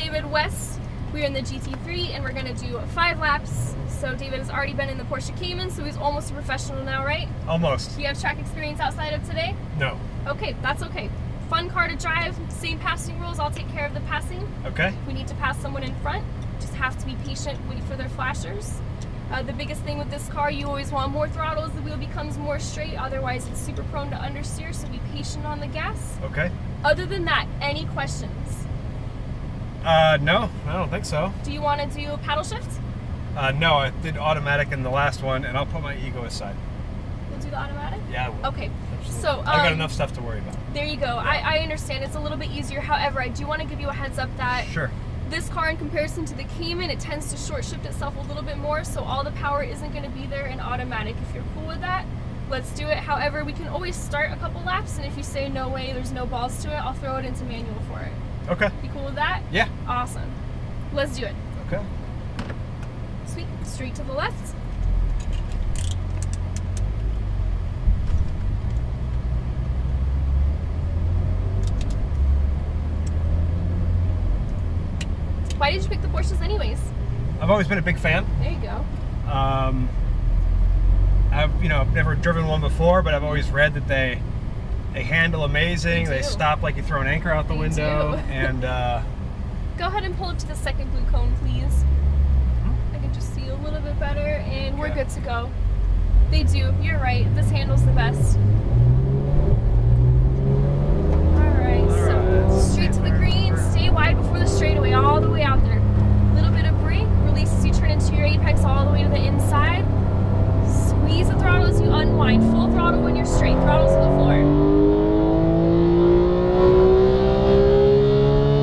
David West. We're in the GT3 and we're gonna do 5 laps. So David has already been in the Porsche Cayman, so he's almost a professional now, right? Almost. Do you have track experience outside of today? No. Okay, that's okay. Fun car to drive, same passing rules, I'll take care of the passing. Okay. We need to pass someone in front, just have to be patient, wait for their flashers. The biggest thing with this car, you always want more throttle as the wheel becomes more straight, otherwise it's super prone to understeer, so be patient on the gas. Okay. Other than that, any questions? No, I don't think so. Do you want to do paddle shift? No, I did automatic in the last one, and I'll put my ego aside. You'll do the automatic? Yeah, I will. Okay. Absolutely. So, I've got enough stuff to worry about. There you go. Yeah. I understand it's a little bit easier. However, I do want to give you a heads up that Sure. this car, in comparison to the Cayman, it tends to short shift itself a little bit more, so all the power isn't going to be there in automatic. If you're cool with that, let's do it. However, we can always start a couple laps, and if you say no way, there's no balls to it, I'll throw it into manual for it. Okay. You cool with that? Yeah. Awesome. Let's do it. Okay. Sweet. Straight to the left. Why did you pick the Porsches anyways? I've always been a big fan. There you go. I've never driven one before, but I've always read that they handle amazing. They stop like you throw an anchor out the window. And go ahead and pull up to the second blue cone, please. I can just see a little bit better, and we're good to go. They do. You're right. This handles the best. Alright, so straight to the green. Stay wide before the straightaway, all the way out there. Little bit of brake. Release as you turn into your apex all the way to the inside. Squeeze the throttle as you unwind. Full throttle when you're straight. Throttle to the floor.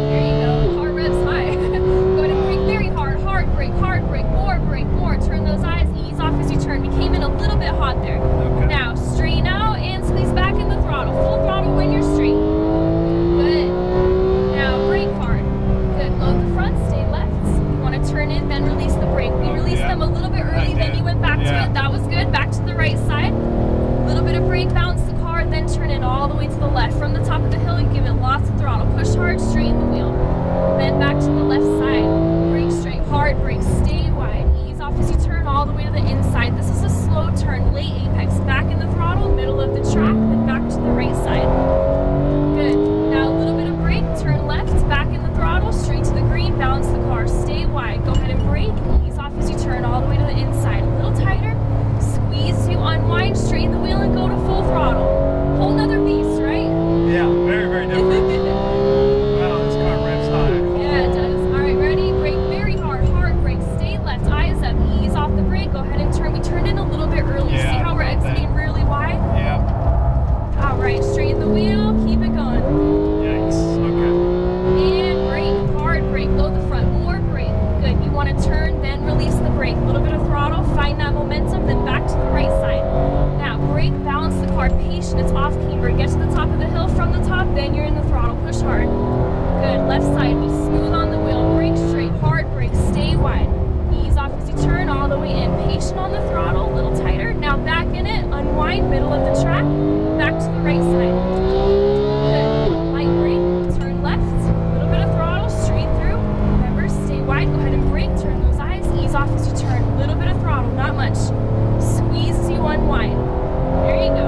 There you go. Car revs high. Go ahead and brake very hard. Hard brake, more. Turn those eyes. Ease off as you turn. We came in a little bit hot there. Okay. Now, straighten out and squeeze back in the throttle. Full throttle when you're straight. Good. Now, brake hard. Good. Load the front. Stay left. You want to turn in, then release the brake. We released them a little bit early, then you went back to it. That was good. Back to the right side. Little bit of brake, bounce the car, then turn in all the way to the left. From the top of the hill, you give it lots of throttle. Push hard, straighten the wheel. Then back to the left side. Brake straight, hard brake, stay wide. Ease off as you turn all the way to the inside. This is a slow turn, late apex. Back in the throttle, middle of the track, then back to the right side. Good. Now a little bit of brake, turn left, back in the throttle, straight to the green, balance the car, stay wide. Go ahead and brake, ease off as you turn all the way to the inside. A little tighter, squeeze as you unwind, straighten the wheel and go to full throttle. Whole nother beast, right? Yeah, very, very different. Wow, this car revs high. Yeah, it does. Alright, ready? Brake very hard, hard brake, stay left, eyes up, ease off the brake, go ahead and turn. We turned in a little bit early. Yeah, see how we're exiting really wide? Yeah. Alright, straighten the wheel, keep it going. Yikes. Okay. And brake, hard brake, load the front, more brake. Good, you want to turn, then release the brake. A little bit of throttle, find that momentum, then back to the right side. Now, brake, balance the car, patient, it's off camber. Get to the top of the hill, from the top, then you're in the throttle, push hard. Good, left side, be smooth on the wheel, brake straight, hard brake, stay wide. Ease off as you turn all the way in, patient on the throttle, a little tighter. Now back in it, unwind, middle of the track, back to the right side. Good, light brake, turn left, a little bit of throttle, straight through. Remember, stay wide, go ahead and brake, turn those eyes, ease off as you turn. A little bit of throttle, not much. Squeeze as you unwind. There you go.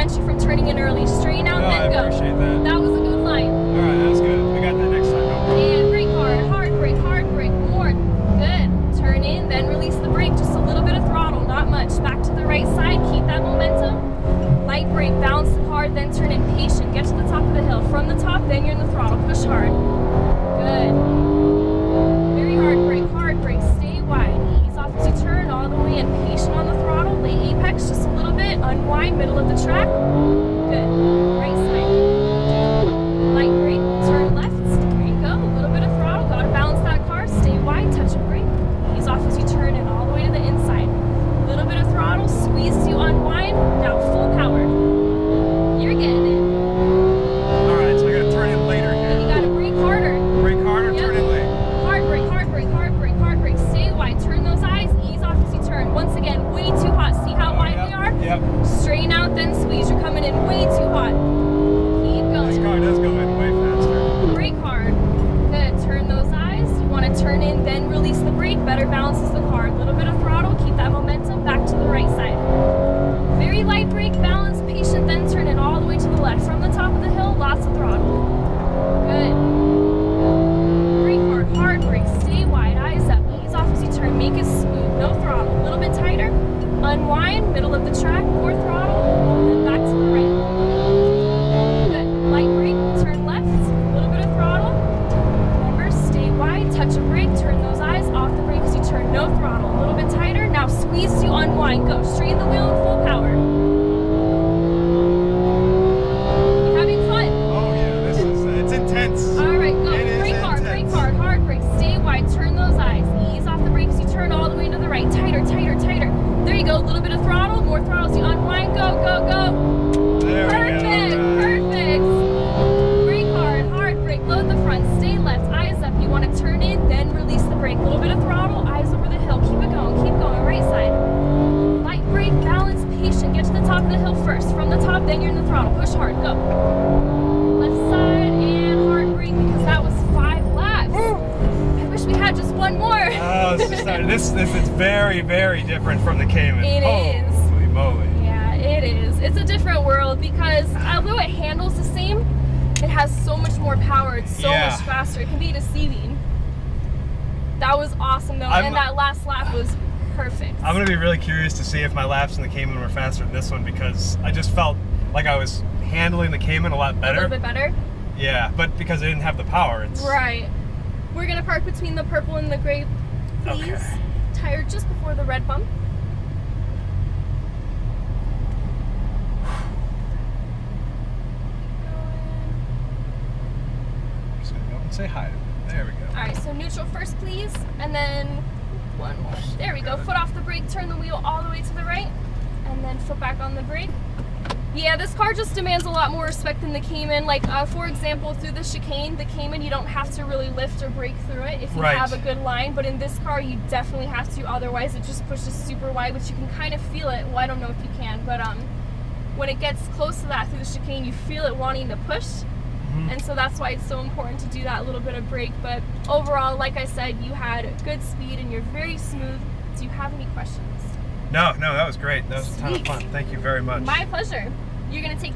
You from turning in early. Straighten out, then go. I appreciate that. That was a good line. Alright, that was good. We got that next time. And brake hard brake, more. Good. Turn in, then release the brake. Just a little bit of throttle, not much. Back to the right side, keep that momentum. Light brake, balance the car, then turn in, patient. Get to the top of the hill. From the top, then you're in the throttle. Push hard. Good. Very hard brake, stay wide. Ease off as you turn all the way in, patient on the throttle. Late apex, just a little bit. Unwind, middle of the track. Good. Right side. Light brake, turn left. There you go. A little bit of throttle. Gotta balance that car. Stay wide, touch a brake. Ease off as you turn in all the way to the inside. A little bit of throttle. Squeeze as you unwind. Now full power. You're getting it. Alright, so I gotta turn in later here. And you gotta brake harder. Brake harder, turn in late. Hard brake, hard brake, hard brake, hard brake. in, then release the brake, better balances the car. A little bit of throttle, keep that momentum back to the right side. Very light brake, balance, patient, then turn it all the way to the left. From the top of the hill, lots of throttle. Good. Brake hard brake, stay wide, eyes up, ease off as you turn, make it smooth, no throttle. A little bit tighter, unwind, middle of the track, more throttle, then back to the right. Good. Light brake, turn left, a little bit of throttle. Remember, stay wide, touch a brake, turn those eyes off the brake as you turn, no throttle. A little bit tighter, now squeeze to unwind, go. Straighten the wheel in full power. You having fun? Oh yeah, it's intense. Alright, go. Brake hard, hard brake, stay wide, turn those eyes. Ease off the brake as you turn all the way to the right. Tighter, tighter, tighter. There you go, a little bit of throttle, more throttle as you unwind, go, go, go. There Perfect, we go. perfect. Brake hard brake, load the front, stay left, eyes up. You want to turn in, then release the brake. A little bit of throttle, eyes over the hill. Keep it going, right side. Light brake, balance, patient. Get to the top of the hill first. From the top, then you're in the throttle. Push hard, go. Left side and hard brake because that was 5 laps. I wish we had just one more. Oh, this is very, very different from the Cayman. It is. Holy moly. Yeah, it is. It's a different world because although it handles the same, it has so much more power. It's so much faster. It can be deceiving. That was awesome though, and that last lap was perfect. I'm gonna be really curious to see if my laps in the Cayman were faster than this one because I just felt like I was handling the Cayman a lot better. A little bit better? Yeah, but because I didn't have the power, it's... Right. We're gonna park between the purple and the gray, please. Okay. Tire just before the red bump. I'm just gonna go and say hi to them. There we go. Alright, so neutral first, please, and then one more. There we go. Foot off the brake, turn the wheel all the way to the right, and then foot back on the brake. Yeah, this car just demands a lot more respect than the Cayman. Like, for example, through the chicane, the Cayman, you don't have to really lift or brake through it if you have a good line, but in this car, you definitely have to, otherwise it just pushes super wide, which you can kind of feel it. Well, I don't know if you can, but when it gets close to that through the chicane, you feel it wanting to push. And so that's why it's so important to do that little bit of brake. But overall, like I said, you had good speed and you're very smooth. Do you have any questions? No, that was great. That was a ton of fun. Thank you very much. My pleasure. You're going to take that